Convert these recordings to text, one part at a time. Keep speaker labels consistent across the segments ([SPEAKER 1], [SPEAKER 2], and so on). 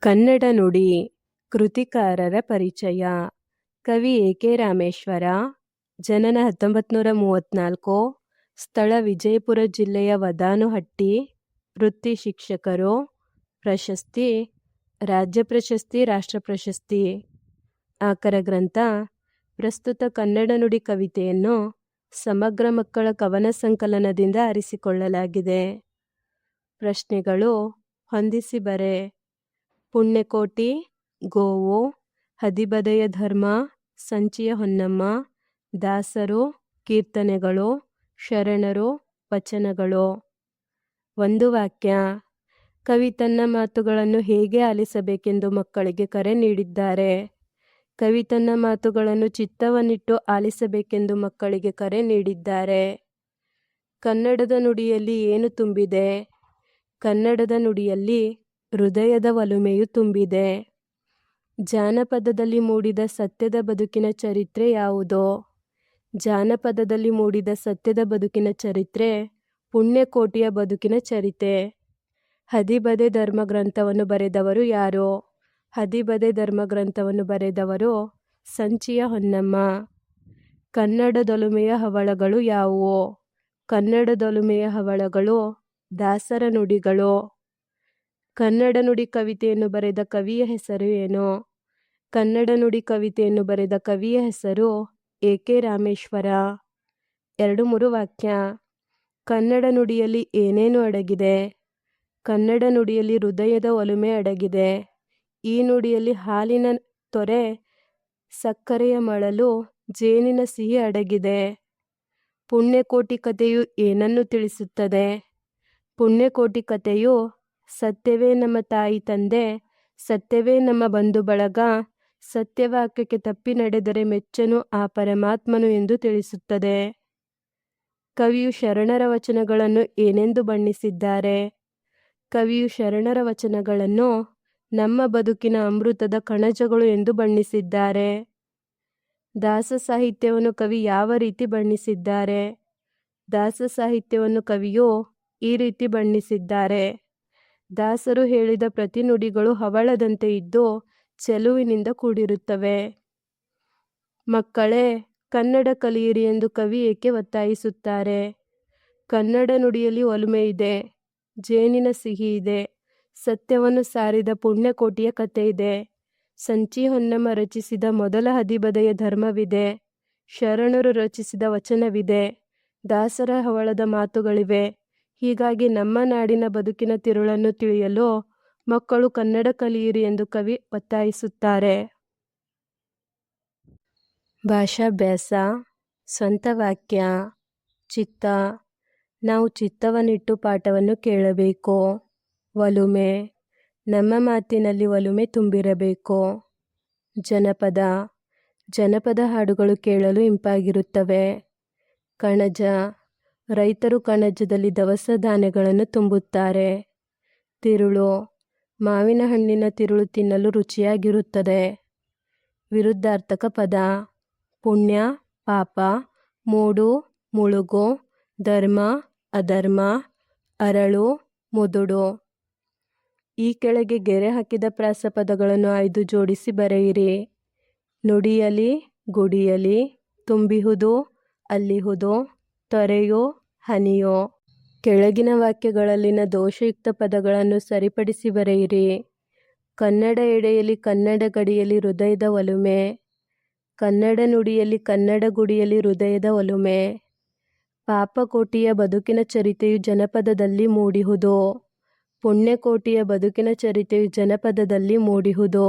[SPEAKER 1] ಕನ್ನಡ ನುಡಿ ಕೃತಿಕಾರರ ಪರಿಚಯ. ಕವಿ ಎ ಕೆ ರಾಮೇಶ್ವರ. ಜನನ 1934. ಸ್ಥಳ ವಿಜಯಪುರ ಜಿಲ್ಲೆಯ ವದಾನುಹಟ್ಟಿ. ವೃತ್ತಿ ಶಿಕ್ಷಕರು. ಪ್ರಶಸ್ತಿ ರಾಜ್ಯ ಪ್ರಶಸ್ತಿ, ರಾಷ್ಟ್ರ ಪ್ರಶಸ್ತಿ. ಆಕರ ಗ್ರಂಥ. ಪ್ರಸ್ತುತ ಕನ್ನಡ ನುಡಿ ಕವಿತೆಯನ್ನು ಸಮಗ್ರ ಮಕ್ಕಳ ಕವನ ಸಂಕಲನದಿಂದ ಆರಿಸಿಕೊಳ್ಳಲಾಗಿದೆ. ಪ್ರಶ್ನೆಗಳು. ಹೊಂದಿಸಿ ಬರೆ. ಪುಣ್ಯಕೋಟಿ, ಗೋವು, ಹದಿಬದೆಯ ಧರ್ಮ, ಸಂಚಿಯ ಹೊನ್ನಮ್ಮ, ದಾಸರು, ಕೀರ್ತನೆಗಳು, ಶರಣರು, ವಚನಗಳು. ಒಂದು ವಾಕ್ಯ. ಕವಿ ತನ್ನ ಮಾತುಗಳನ್ನು ಹೇಗೆ ಆಲಿಸಬೇಕೆಂದು ಮಕ್ಕಳಿಗೆ ಕರೆ ನೀಡಿದ್ದಾರೆ. ಕವಿ ತನ್ನ ಮಾತುಗಳನ್ನು ಚಿತ್ತವನ್ನಿಟ್ಟು ಆಲಿಸಬೇಕೆಂದು ಮಕ್ಕಳಿಗೆ ಕರೆ ನೀಡಿದ್ದಾರೆ. ಕನ್ನಡದ ನುಡಿಯಲ್ಲಿ ಏನು ತುಂಬಿದೆ? ಕನ್ನಡದ ನುಡಿಯಲ್ಲಿ ಹೃದಯದ ಒಲುಮೆಯು ತುಂಬಿದೆ. ಜಾನಪದದಲ್ಲಿ ಮೂಡಿದ ಸತ್ಯದ ಬದುಕಿನ ಚರಿತ್ರೆ ಯಾವುದು? ಜಾನಪದದಲ್ಲಿ ಮೂಡಿದ ಸತ್ಯದ ಬದುಕಿನ ಚರಿತ್ರೆ ಪುಣ್ಯಕೋಟಿಯ ಬದುಕಿನ ಚರಿತೆ. ಹದಿಬದೆ ಧರ್ಮಗ್ರಂಥವನ್ನು ಬರೆದವರು ಯಾರು? ಹದಿಬದೆ ಧರ್ಮಗ್ರಂಥವನ್ನು ಬರೆದವರು ಸಂಚಿಯ ಹೊನ್ನಮ್ಮ. ಕನ್ನಡದೊಲುಮೆಯ ಹವಳಗಳು ಯಾವುವು? ಕನ್ನಡದೊಲುಮೆಯ ಹವಳಗಳು ದಾಸರ ನುಡಿಗಳು. ಕನ್ನಡ ನುಡಿ ಕವಿತೆಯನ್ನು ಬರೆದ ಕವಿಯ ಹೆಸರು ಏನು? ಕನ್ನಡ ನುಡಿ ಕವಿತೆಯನ್ನು ಬರೆದ ಕವಿಯ ಹೆಸರು ಎ ಕೆ ರಾಮೇಶ್ವರ. 2-3 ವಾಕ್ಯ. ಕನ್ನಡ ನುಡಿಯಲ್ಲಿ ಏನೇನು ಅಡಗಿದೆ? ಕನ್ನಡ ನುಡಿಯಲ್ಲಿ ಹೃದಯದ ಒಲುಮೆ ಅಡಗಿದೆ. ಈ ನುಡಿಯಲ್ಲಿ ಹಾಲಿನ ತೊರೆ, ಸಕ್ಕರೆಯ ಮಳಲು, ಜೇನಿನ ಸಿಹಿ ಅಡಗಿದೆ. ಪುಣ್ಯಕೋಟಿ ಕಥೆಯು ಏನನ್ನು ತಿಳಿಸುತ್ತದೆ? ಪುಣ್ಯಕೋಟಿ ಕಥೆಯು ಸತ್ಯವೇ ನಮ್ಮ ತಾಯಿ ತಂದೆ, ಸತ್ಯವೇ ನಮ್ಮ ಬಂಧು ಬಳಗ, ಸತ್ಯವಾಕ್ಯಕ್ಕೆ ತಪ್ಪಿ ನಡೆದರೆ ಮೆಚ್ಚನು ಆ ಪರಮಾತ್ಮನು ಎಂದು ತಿಳಿಸುತ್ತದೆ. ಕವಿಯು ಶರಣರ ವಚನಗಳನ್ನು ಏನೆಂದು ಬಣ್ಣಿಸಿದ್ದಾರೆ? ಕವಿಯು ಶರಣರ ವಚನಗಳನ್ನು ನಮ್ಮ ಬದುಕಿನ ಅಮೃತದ ಕಣಜಗಳು ಎಂದು ಬಣ್ಣಿಸಿದ್ದಾರೆ. ದಾಸ ಸಾಹಿತ್ಯವನ್ನು ಕವಿ ಯಾವ ರೀತಿ ಬಣ್ಣಿಸಿದ್ದಾರೆ? ದಾಸ ಸಾಹಿತ್ಯವನ್ನು ಕವಿಯು ಈ ರೀತಿ ಬಣ್ಣಿಸಿದ್ದಾರೆ. ದಾಸರು ಹೇಳಿದ ಪ್ರತಿ ನುಡಿಗಳು ಹವಳದಂತೆ ಇದ್ದು ಚೆಲುವಿನಿಂದ ಕೂಡಿರುತ್ತವೆ. ಮಕ್ಕಳೇ, ಕನ್ನಡ ಕಲಿಯಿರಿ ಎಂದು ಕವಿ ಏಕೆ ಒತ್ತಾಯಿಸುತ್ತಾರೆ? ಕನ್ನಡ ನುಡಿಯಲ್ಲಿ ಒಲುಮೆ ಇದೆ, ಜೇನಿನ ಸಿಹಿ ಇದೆ, ಸತ್ಯವನ್ನು ಸಾರಿದ ಪುಣ್ಯಕೋಟಿಯ ಕಥೆ ಇದೆ, ಸಂಚಿ ಹೊನ್ನಮ್ಮ ರಚಿಸಿದ ಮೊದಲ ಹದಿಬದೆಯ ಧರ್ಮವಿದೆ, ಶರಣರು ರಚಿಸಿದ ವಚನವಿದೆ, ದಾಸರ ಹವಳದ ಮಾತುಗಳಿವೆ. ಹೀಗಾಗಿ ನಮ್ಮ ನಾಡಿನ ಬದುಕಿನ ತಿರುಳನ್ನು ತಿಳಿಯಲು ಮಕ್ಕಳು ಕನ್ನಡ ಕಲಿಯಿರಿ ಎಂದು ಕವಿ ಒತ್ತಾಯಿಸುತ್ತಾರೆ. ಭಾಷಾಭ್ಯಾಸ. ಸ್ವಂತ ವಾಕ್ಯ. ಚಿತ್ತ. ನಾವು ಚಿತ್ತವನ್ನಿಟ್ಟು ಪಾಠವನ್ನು ಕೇಳಬೇಕು. ಒಲುಮೆ. ನಮ್ಮ ಮಾತಿನಲ್ಲಿ ಒಲುಮೆ ತುಂಬಿರಬೇಕು. ಜನಪದ. ಜನಪದ ಹಾಡುಗಳು ಕೇಳಲು ಇಂಪಾಗಿರುತ್ತವೆ. ಕಣಜ. ರೈತರು ಕಣಜದಲ್ಲಿ ದವಸ ಧಾನ್ಯಗಳನ್ನು ತುಂಬುತ್ತಾರೆ. ತಿರುಳು. ಮಾವಿನ ಹಣ್ಣಿನ ತಿರುಳು ತಿನ್ನಲು ರುಚಿಯಾಗಿರುತ್ತದೆ. ವಿರುದ್ಧಾರ್ಥಕ ಪದ. ಪುಣ್ಯ, ಪಾಪ, ಮೂಡು, ಮುಳುಗು, ಧರ್ಮ, ಅಧರ್ಮ, ಅರಳು, ಮುದುಡು. ಈ ಕೆಳಗೆ ಗೆರೆ ಹಾಕಿದ ಪ್ರಾಸಪದಗಳನ್ನು ಆಯ್ದು ಜೋಡಿಸಿ ಬರೆಯಿರಿ. ನುಡಿಯಲಿ, ಗುಡಿಯಲಿ, ತುಂಬಿಹುದು, ಅಲ್ಲಿಹುದು, ತೊರೆಯೋ, ಹನಿಯೋ. ಕೆಳಗಿನ ವಾಕ್ಯಗಳಲ್ಲಿನ ದೋಷಯುಕ್ತ ಪದಗಳನ್ನು ಸರಿಪಡಿಸಿ ಬರೆಯಿರಿ. ಕನ್ನಡ ಎಡೆಯಲ್ಲಿ, ಕನ್ನಡ ಗಡಿಯಲ್ಲಿ ಹೃದಯದ ಒಲುಮೆ. ಕನ್ನಡ ನುಡಿಯಲ್ಲಿ, ಕನ್ನಡ ಗುಡಿಯಲ್ಲಿ ಹೃದಯದ ಒಲುಮೆ. ಪಾಪಕೋಟಿಯ ಬದುಕಿನ ಚರಿತೆಯು ಜನಪದದಲ್ಲಿ ಮೂಡಿಹುದು. ಪುಣ್ಯಕೋಟಿಯ ಬದುಕಿನ ಚರಿತೆಯು ಜನಪದದಲ್ಲಿ ಮೂಡಿಹುದು.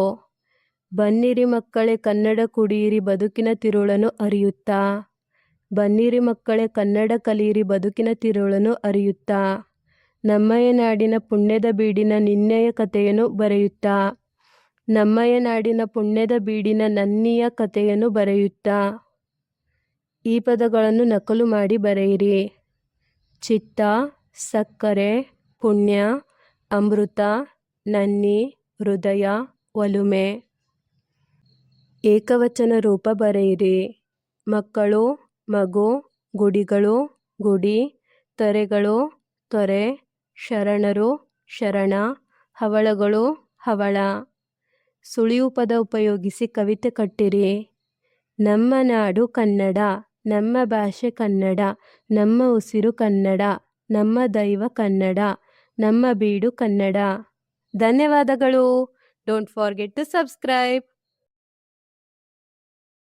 [SPEAKER 1] ಬನ್ನಿರಿ ಮಕ್ಕಳೇ ಕನ್ನಡ ಕುಡಿಯಿರಿ ಬದುಕಿನ ತಿರುಳನ್ನು ಅರಿಯುತ್ತಾ. ಬನ್ನಿರಿ ಮಕ್ಕಳೇ ಕನ್ನಡ ಕಲಿಯಿರಿ ಬದುಕಿನ ತಿರುಳನ್ನು ಅರಿಯುತ್ತಾ. ನಮ್ಮಯ ನಾಡಿನ ಪುಣ್ಯದ ಬೀಡಿನ ನಿನ್ನೆಯ ಕಥೆಯನ್ನು ಬರೆಯುತ್ತಾ. ನಮ್ಮಯ ನಾಡಿನ ಪುಣ್ಯದ ಬೀಡಿನ ನನ್ನಿಯ ಕಥೆಯನ್ನು ಬರೆಯುತ್ತಾ. ಈ ಪದಗಳನ್ನು ನಕಲು ಮಾಡಿ ಬರೆಯಿರಿ. ಚಿತ್ತ, ಸಕ್ಕರೆ, ಪುಣ್ಯ, ಅಮೃತ, ನನ್ನಿ, ಹೃದಯ, ಒಲುಮೆ. ಏಕವಚನ ರೂಪ ಬರೆಯಿರಿ. ಮಕ್ಕಳು, ಮಗು, ಗುಡಿಗಳು, ಗುಡಿ, ತೊರೆಗಳು, ತೊರೆ, ಶರಣರು, ಶರಣ, ಹವಳಗಳು, ಹವಳ. ಸುಳಿವು ಪದ ಉಪಯೋಗಿಸಿ ಕವಿತೆ ಕಟ್ಟಿರಿ. ನಮ್ಮ ನಾಡು ಕನ್ನಡ, ನಮ್ಮ ಭಾಷೆ ಕನ್ನಡ, ನಮ್ಮ ಉಸಿರು ಕನ್ನಡ, ನಮ್ಮ ದೈವ ಕನ್ನಡ, ನಮ್ಮ ಬೀಡು ಕನ್ನಡ. ಧನ್ಯವಾದಗಳು. Don't forget to subscribe.